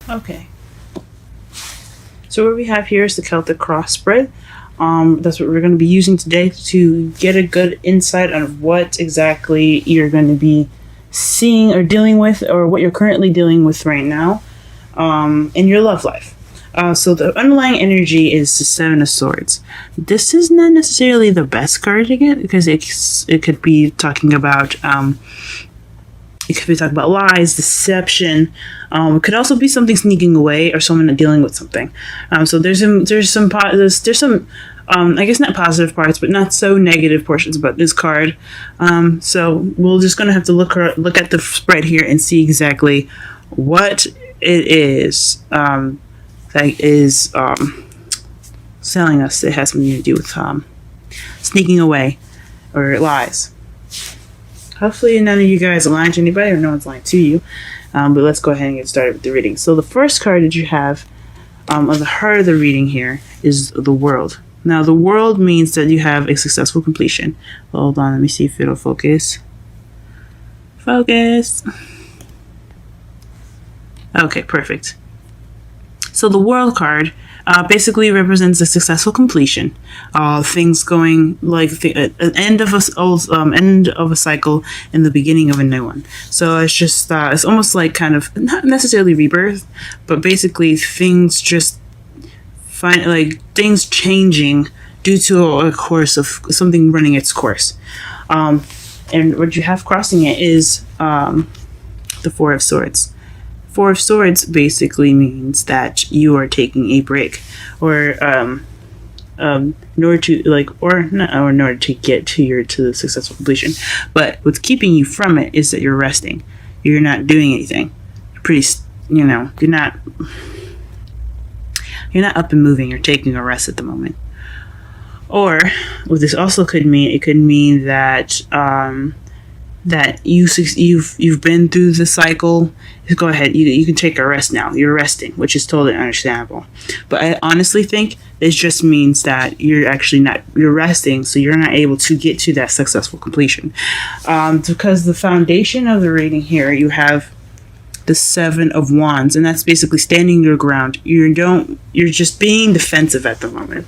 Okay. So what we have here is the Celtic cross spread. That's what we're going to be using today to get a good insight on what exactly you're going to be seeing or dealing with, or what you're currently dealing with right now in your love life. So the underlying energy is the Seven of Swords. This is not necessarily the best card to get because it could be talking about lies, deception. It could also be something sneaking away or someone dealing with something. So there's some I guess not positive parts, but not so negative portions about this card. So we're just gonna have to look at the spread here and see exactly what it is that is telling us it has something to do with sneaking away or lies. Hopefully none of you guys are lying to anybody or no one's lying to you. But let's go ahead and get started with the reading. So the first card that you have on the heart of the reading here is the World. Now the World means that you have a successful completion. Hold on, let me see if it'll focus. Focus. Okay, perfect. So the World card basically represents a successful completion. Things going like an end of a cycle and the beginning of a new one. So it's just it's almost like kind of not necessarily rebirth, but basically things just things changing due to a course of something running its course. And what you have crossing it is the Four of Swords. Four of Swords basically means that you are taking a break, or in order to get to the successful completion. But what's keeping you from it is that you're resting. You're not doing anything. You're not up and moving. You're taking a rest at the moment. Or what this also could mean, it could mean that that you've been through the cycle. Go ahead, you can take a rest now. You're resting, which is totally understandable. But I honestly think this just means that you're resting, so you're not able to get to that successful completion. Because the foundation of the reading here, you have the Seven of Wands, and that's basically standing your ground. You're just being defensive at the moment.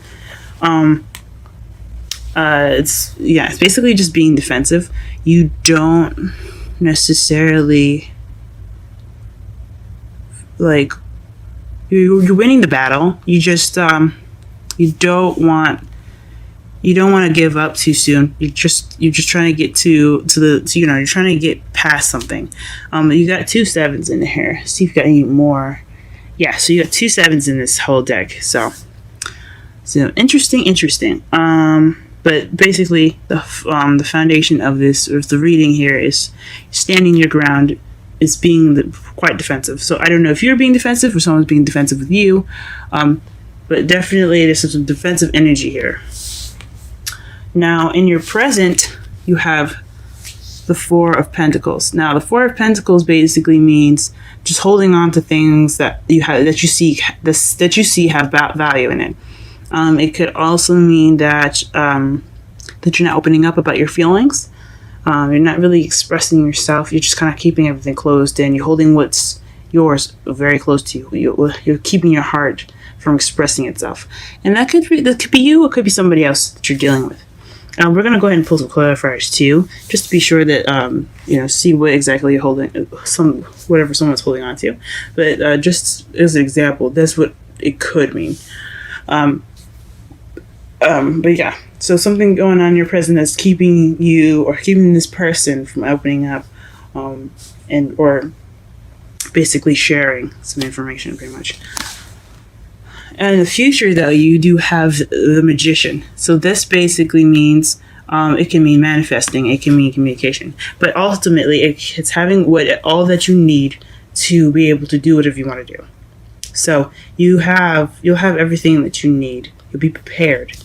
It's basically just being defensive. You don't necessarily you're winning the battle. You just you don't want to give up too soon. You're just trying to get you're trying to get past something. You got two sevens in here. See if you got any more. Yeah, so you got two sevens in this whole deck. So interesting. But basically, the foundation of the reading here is standing your ground, is being quite defensive. So I don't know if you're being defensive or someone's being defensive with you, but definitely there's some defensive energy here. Now, in your present, you have the Four of Pentacles. Now, the Four of Pentacles basically means just holding on to things that you see have value in it. It could also mean that that you're not opening up about your feelings. You're not really expressing yourself. You're just kind of keeping everything closed in. You're holding what's yours very close to you. You're keeping your heart from expressing itself. And that could be you. It could be somebody else that you're dealing with. We're going to go ahead and pull some clarifiers too, just to be sure that, see what exactly you're holding, whatever someone's holding on to. But just as an example, that's what it could mean. But yeah, so something going on in your present that's keeping you or keeping this person from opening up, or basically sharing some information, pretty much. And in the future, though, you do have the Magician. So this basically means it can mean manifesting, it can mean communication, but ultimately it's having all that you need to be able to do whatever you want to do. So you'll have everything that you need. You'll be prepared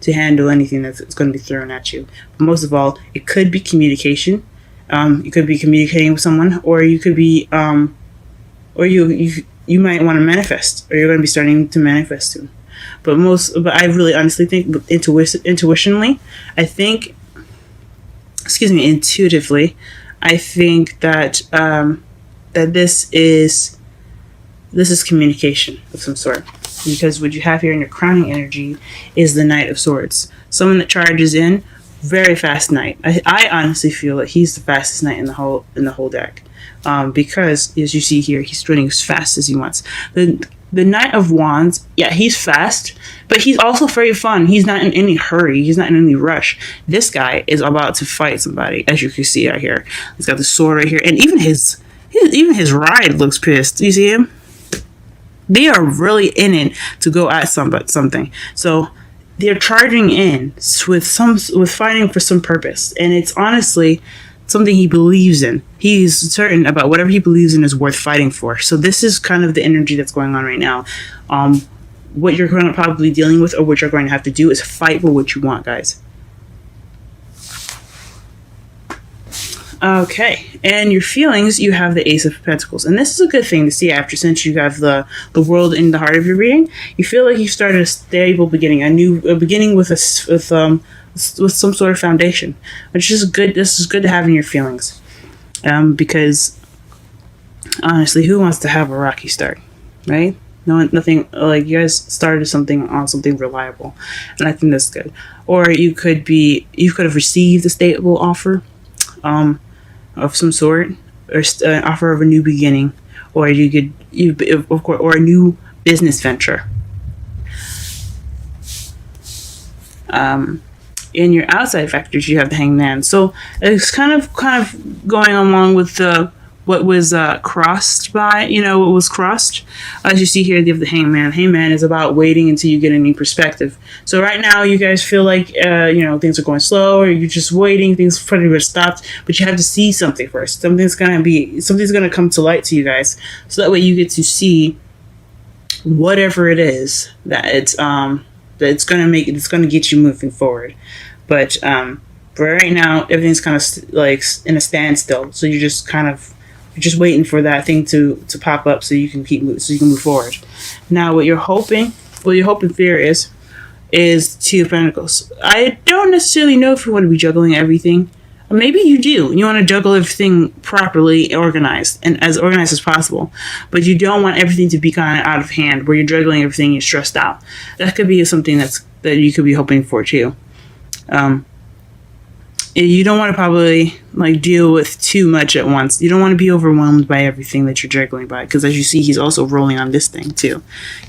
to handle anything that's going to be thrown at you. But most of all, it could be communication. You could be communicating with someone, or you could be, or you might want to manifest, or you're going to be starting to manifest soon. But I really honestly think intuitively, I think that that this is this is communication of some sort. Because what you have here in your crowning energy is the Knight of Swords. Someone that charges in, very fast knight. I honestly feel that he's the fastest knight in the whole deck. Because as you see here, he's running as fast as he wants. The Knight of Wands, yeah, he's fast, but he's also very fun. He's not in any hurry. He's not in any rush. This guy is about to fight somebody, as you can see out here. He's got the sword right here, and even his ride looks pissed. You see him? They are really in it to go at something. So they're charging in with fighting for some purpose, and it's honestly something he believes in. He's certain about whatever he believes in is worth fighting for. So this is kind of the energy that's going on right now. What you're going to probably dealing with, or what you're going to have to do, is fight for what you want, guys. Okay, and your feelings, you have the Ace of Pentacles, and this is a good thing to see after, since you have the World in the heart of your reading. You feel like you started a stable beginning, a beginning with some sort of foundation, which is good. This is good to have in your feelings, because honestly, who wants to have a rocky start, right? Nothing like you guys started something on something reliable, and I think that's good. Or you could have received a stable offer, of some sort, or an offer of a new beginning, or or a new business venture. In your outside factors, you have the Hangman. So it's kind of going along with what was crossed by, what was crossed. As you see here, you have the Hangman. Hangman is about waiting until you get a new perspective. So right now, you guys feel like, things are going slow, or you're just waiting, things pretty much stopped, but you have to see something first. Something's going to come to light to you guys. So that way you get to see whatever it is that it's going to get you moving forward. But right now, everything's kind of like in a standstill. So you're just waiting for that thing to pop up so you can move forward. Now, what you're hoping fear is Two of Pentacles. I don't necessarily know if you want to be juggling everything. Maybe you do. You want to juggle everything properly organized and as organized as possible. But you don't want everything to be kind of out of hand where you're juggling everything and you're stressed out. That could be something that you could be hoping for too. You don't want to probably deal with too much at once. You don't want to be overwhelmed by everything that you're juggling by, because as you see, he's also rolling on this thing too.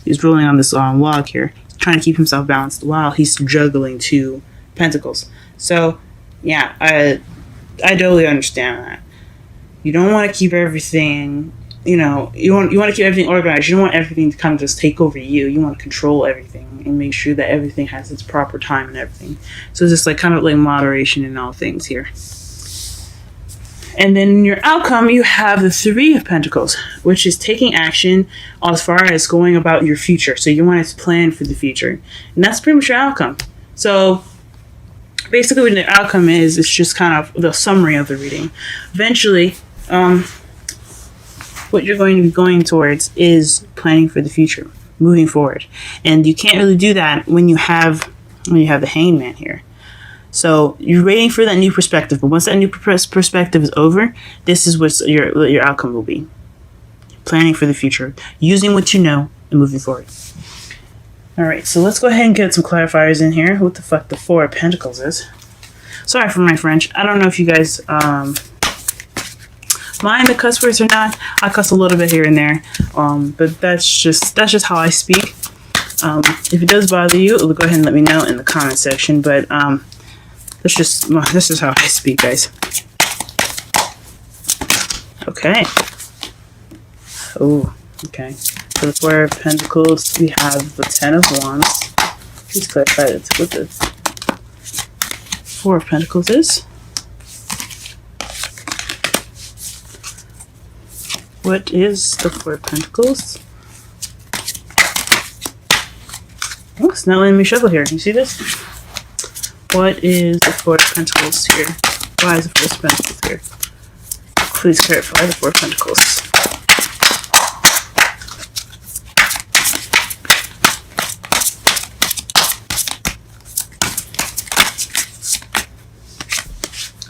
He's rolling on this log here, trying to keep himself balanced while he's juggling 2 pentacles. So yeah, I totally understand that. You don't want to keep everything, you want to keep everything organized. You don't want everything to kind of just take over you. You want to control everything and make sure that everything has its proper time and everything. So it's just kind of moderation in all things here. And then in your outcome, you have the 3 of Pentacles, which is taking action as far as going about your future. So you want to plan for the future. And that's pretty much your outcome. So basically what the outcome is, it's just kind of the summary of the reading. Eventually, what you're going to be going towards is planning for the future, moving forward. And you can't really do that when you have the Hangman here. So you're waiting for that new perspective, but once that new perspective is over, this is what your outcome will be. Planning for the future, using what you know, and moving forward. Alright, so let's go ahead and get some clarifiers in here. What the fuck the 4 of Pentacles is. Sorry for my French. I don't know if you guys mind the cuss words or not. I cuss a little bit here and there, but that's just how I speak. If it does bother you, go ahead and let me know in the comment section. But this is how I speak, guys. Okay. Oh, okay. For the 4 of Pentacles, we have the 10 of Wands. Please clarify what the 4 of Pentacles is. What is the 4 of Pentacles? Oh, it's not letting me shuffle here. You see this? What is the 4 of Pentacles here? Why is the 4 of Pentacles here? Please clarify the 4 of Pentacles.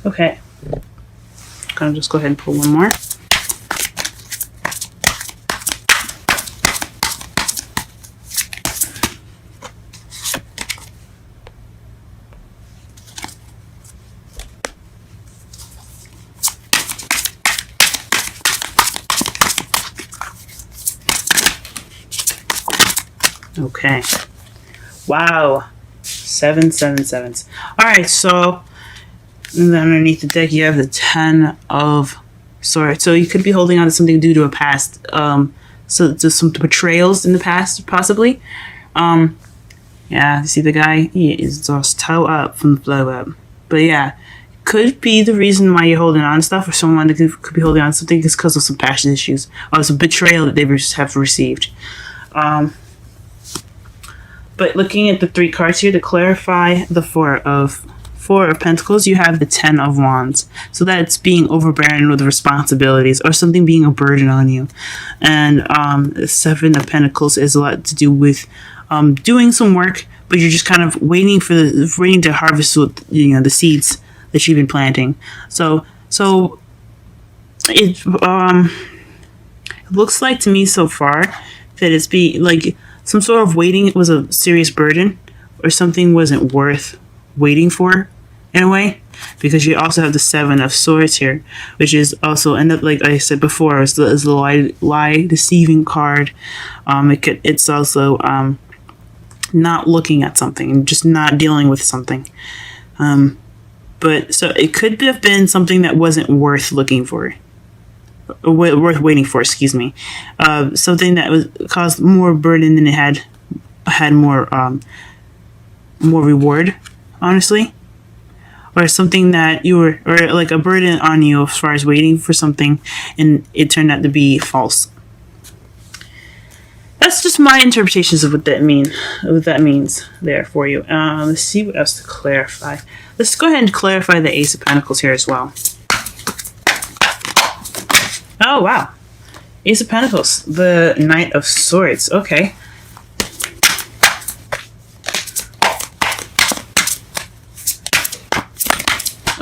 Okay. I'm gonna just go ahead and pull one more. Okay. Wow. 7 7 sevens. Alright, so and then underneath the deck you have the 10 of swords. So you could be holding on to something due to a past, so just some betrayals in the past, possibly. Yeah, you see the guy? He is just toe up from the blow up. But yeah, could be the reason why you're holding on to stuff, or someone that could be holding on to something is because of some past issues, or some betrayal that they have received. But looking at the 3 cards here, to clarify the Four of Pentacles, you have the 10 of Wands. So that's being overbearing with responsibilities, or something being a burden on you. And the 7 of Pentacles is a lot to do with doing some work, but you're just kind of waiting to harvest with, the seeds that you've been planting. So it looks like to me so far that it's like some sort of waiting was a serious burden, or something wasn't worth waiting for in a way, because you also have the 7 of Swords here, which is also, and like I said before, is the lie deceiving card. It's also not looking at something, just not dealing with something. But so it could have been something that wasn't worth looking for, worth waiting for. Excuse me, something that was caused more burden than it had more reward, honestly, or something that or like a burden on you as far as waiting for something, and it turned out to be false. That's just my interpretations of what that means there for you. Let's see what else to clarify. Let's go ahead and clarify the Ace of Pentacles here as well. Oh, wow. Ace of Pentacles. The Knight of Swords. Okay.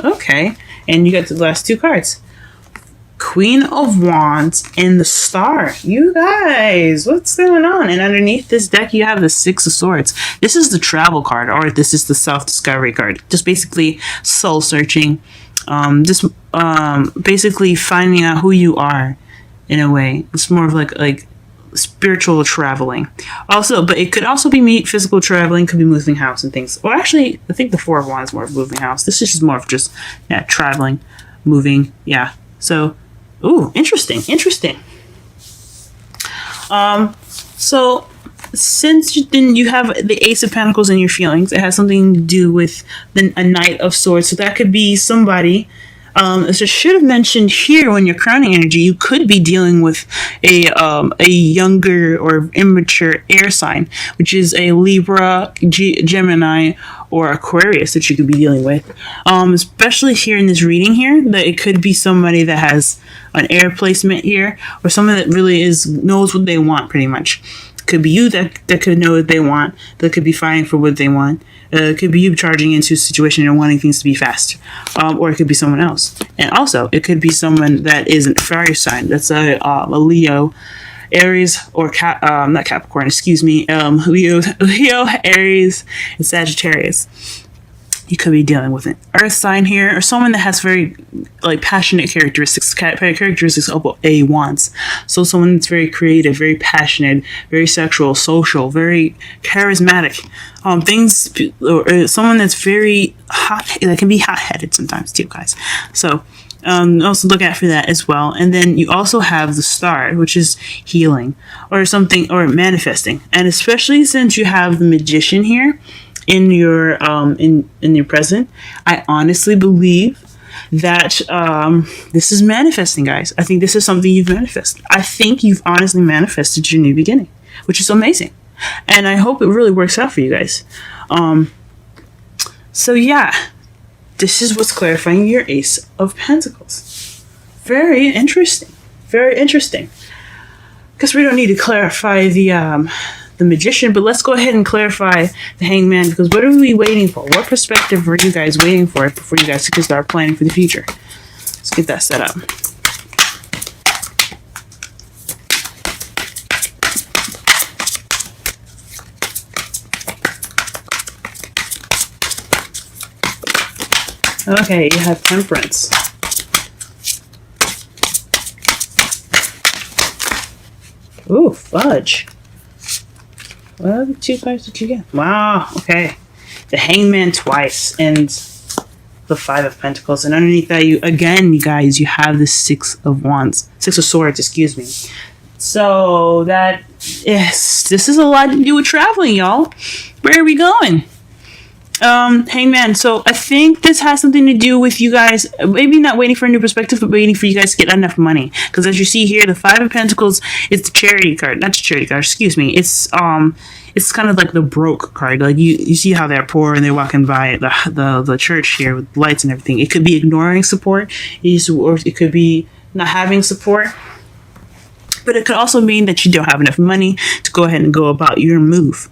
Okay. And you got the last 2 cards. Queen of Wands and the Star. You guys, what's going on? And underneath this deck, you have the 6 of Swords. This is the travel card, or this is the self-discovery card. Just basically soul searching. Basically finding out who you are in a way. It's more of like spiritual traveling. Also, but it could also be physical traveling, could be moving house and things. Well, actually, I think the 4 of Wands is more of moving house. This is just more of just traveling, moving. Yeah. So, ooh, interesting. So since you have the Ace of Pentacles in your feelings, it has something to do with a Knight of Swords. So that could be somebody. As I should have mentioned here, when you're crowning energy, you could be dealing with a younger or immature air sign, which is a Libra, Gemini, or Aquarius that you could be dealing with. Especially here in this reading here, that it could be somebody that has an air placement here, or someone that really knows what they want, pretty much. Could be you that could know what they want, that could be fighting for what they want. It could be you charging into a situation and wanting things to be fast. Or it could be someone else. And also, it could be someone that isn't fire sign. That's a Leo, Aries, or not Capricorn, excuse me. Leo, Aries, and Sagittarius. You could be dealing with an earth sign here, or someone that has very passionate characteristics of a Wands. So someone that's very creative, very passionate, very sexual, social, very charismatic. Or someone that's very hot, that can be hot-headed sometimes too, guys. So also look out for that as well. And then you also have the Star, which is healing or something, or manifesting. And especially since you have the Magician here in your in your present, I honestly believe that this is manifesting, guys. I think this is something you've manifested. I think you've honestly manifested your new beginning, which is amazing. And I hope it really works out for you guys. So yeah, this is what's clarifying your Ace of Pentacles. Very interesting. Very interesting. Because we don't need to clarify the Magician, but let's go ahead and clarify the Hangman, because what are we waiting for? What perspective are you guys waiting for before you guys can start planning for the future? Let's get that set up. Okay, you have Temperance. Ooh, Fudge. What other two cards did you get? Wow, okay. The Hangman twice, and the Five of Pentacles. And underneath that, you guys, you have the Six of Wands. Six of Swords, excuse me. So that this is a lot to do with traveling, y'all. Where are we going? Hangman. So I think this has something to do with you guys maybe not waiting for a new perspective, but waiting for you guys to get enough money. Because as you see here, the Five of Pentacles is the charity card. Not the charity card, excuse me. It's kind of like the broke card. Like you see how they're poor and they're walking by the church here with lights and everything. It could be ignoring support, or it could be not having support. But it could also mean that you don't have enough money to go ahead and go about your move.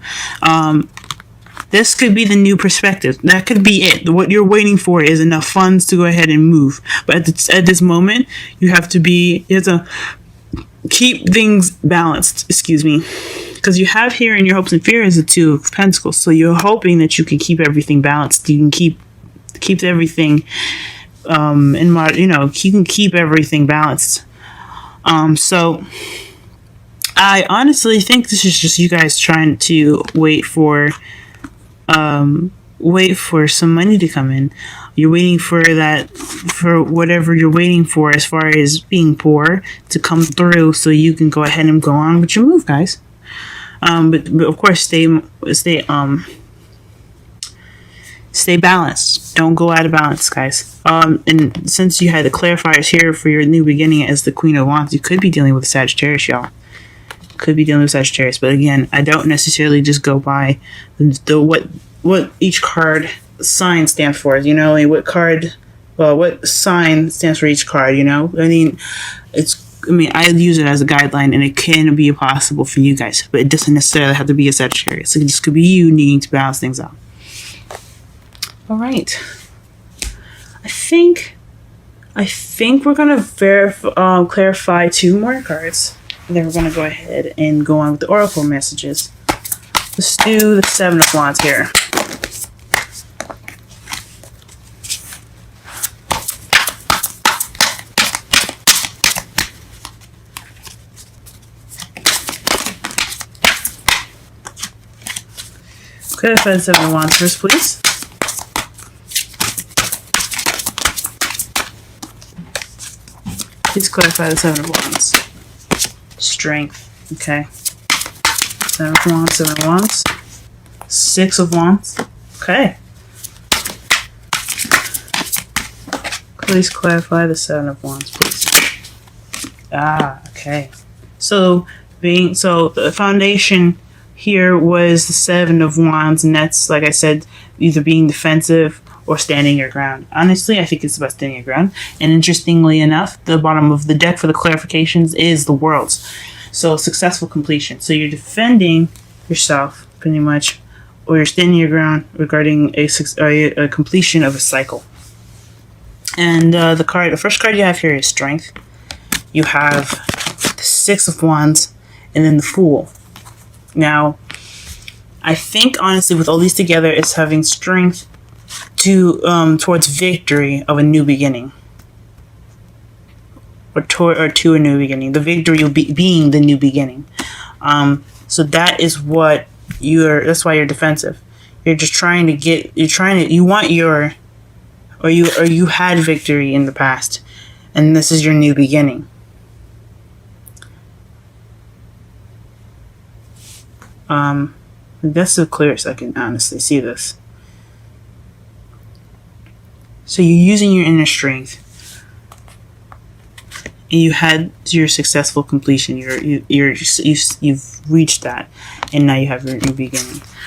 This could be the new perspective. That could be it. What you're waiting for is enough funds to go ahead and move. But at this moment, you have to keep things balanced. Excuse me. Because you have here in your hopes and fears the Two of Pentacles. So you're hoping that you can keep everything balanced. You can keep everything you can keep everything balanced. So I honestly think this is just you guys trying to wait for some money to come in. You're waiting for whatever you're waiting for as far as being poor to come through so you can go ahead and go on with your move, guys. But of course stay balanced. Don't go out of balance, guys. And since you had the clarifiers here for your new beginning as the Queen of Wands, you could be dealing with Sagittarius, y'all. Could be dealing with Sagittarius, but again, I don't necessarily just go by what each card sign stands for. You know, like what sign stands for each card. You know, I use it as a guideline, and it can be possible for you guys, but it doesn't necessarily have to be a Sagittarius. It just could be you needing to balance things out. All right. I think we're gonna clarify two more cards, and then we're gonna go ahead and go on with the oracle messages. Let's do the Seven of Wands here. Clarify the Seven of Wands first, please. Please clarify the Seven of Wands. Strength. Okay. Seven of Wands, Seven of Wands. Six of Wands. Okay. Please clarify the Seven of Wands, please. Okay. So the foundation here was the Seven of Wands, and that's, like I said, either being defensive or standing your ground. Honestly, I think it's about standing your ground. And interestingly enough, the bottom of the deck for the clarifications is the Worlds. So successful completion. So you're defending yourself pretty much, or you're standing your ground regarding a completion of a cycle. And the first card you have here is Strength. You have the Six of Wands, and then the Fool. Now, I think honestly, with all these together, it's having strength towards victory of a new beginning, or to a new beginning. The victory will be being the new beginning. So that is what that's why you're defensive. You're just trying to you had victory in the past, and this is your new beginning. That's the clearest I can honestly see this. So you're using your inner strength, and you had your successful completion. You've reached that, and now you have your new beginning.